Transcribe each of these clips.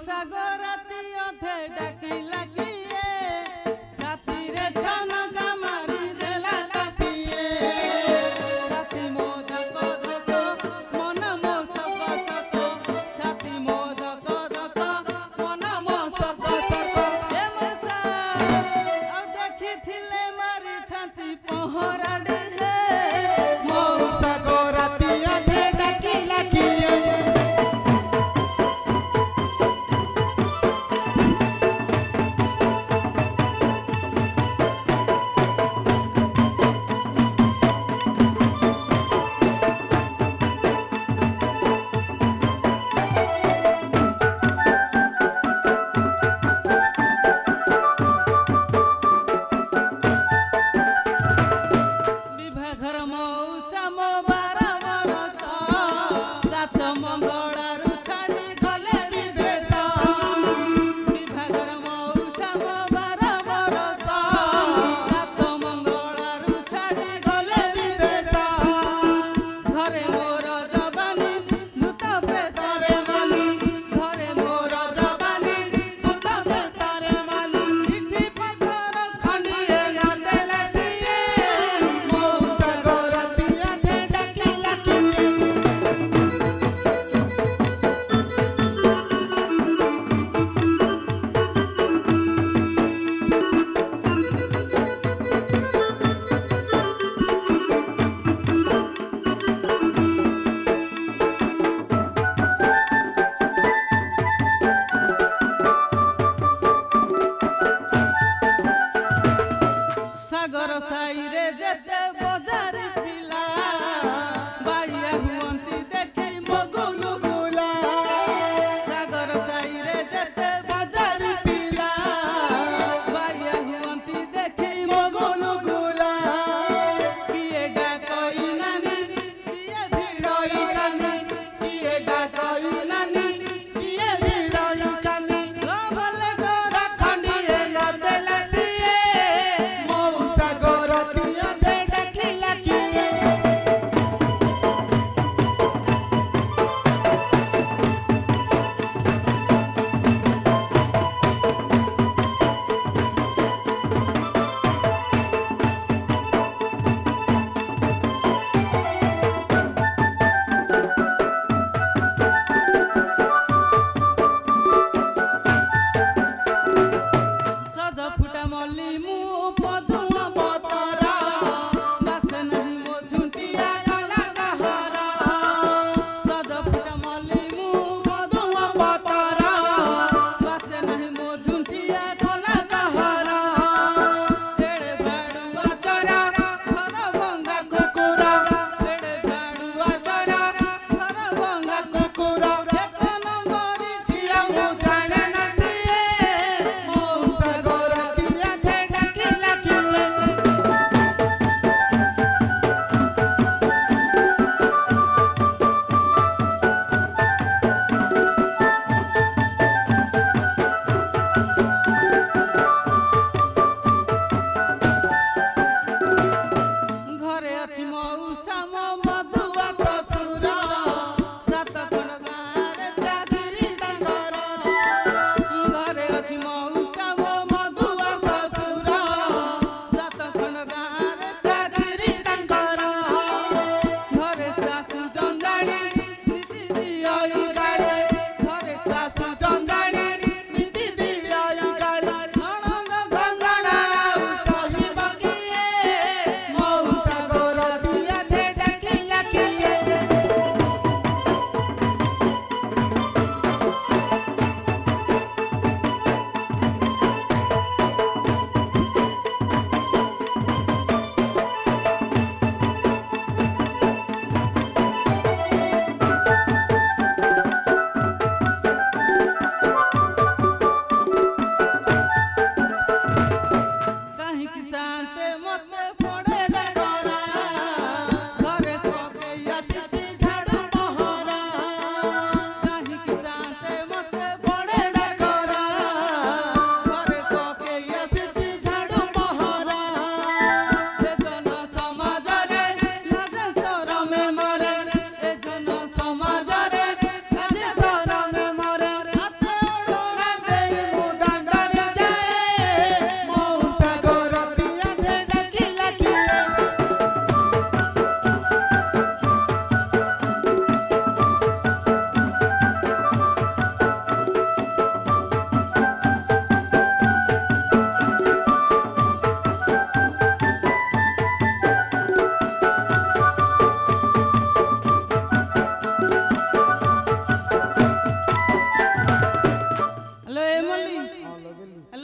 সাগরাতি অধে ডাকি লাগিয়ে ছাতিরে ছনকা মারি দেলা কাশিয়ে ছাতি মো ধক ধক মন মো সক সক ছাতি মো ধক ধক মন মো সক সক এ মশা ଆଉ ଦେଖିଥିଲେ ମାରିଥାନ୍ତି ପହଁରାଡି ହେ ମଉସା ଗୋରାତି ଅଧେ ଡାକି ଲାଗିଏ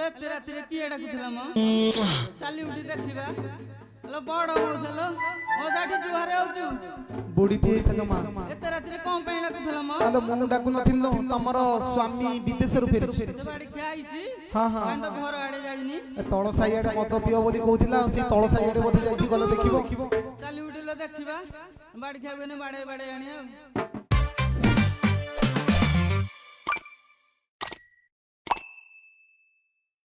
ଏତେ ରାତିରେ କିଏ ଡାକୁଥିଲା ମ? ଚାଲି ଉଠି ଦେଖିବା। ହେଲୋ ବଡ ମଉସା ମଉସାଠି ଜୁହାର ହଉଛୁ। ବୁଢୀଟି ହେଇଥିଲା ମା। ଏତେ ରାତିରେ କଣ ପାଇଁ ଡାକୁଥିଲା ମ? ଆଲୋ ମୁଁ ଡାକୁ ନଥିଲି ଲୋ, ତମର ସ୍ୱାମୀ ବିଦେଶରୁ ଫେରିଛି। ସେ ବାଡି ଖିଆ ହେଇଛି। ହଁ ହଁ। କାଇଁ ତ ଘର ଆଡେ ଯାଇନି। ତଳ ସାହି ଆଡେ ମଦ ପିଅ ବୋଲି କହୁଥିଲା, ଆଉ ସେଇ ତଳ ସାହି ଆଡେ ବୋଧେ ଯାଇଛି, ଗଲେ ଦେଖିବ। ଚାଲି ଉଠିଲ ଦେଖିବା। ବାଡି ଖାଇବନି ବାଡେଇ ବାଡେଇ ଆଣି ଆଉ।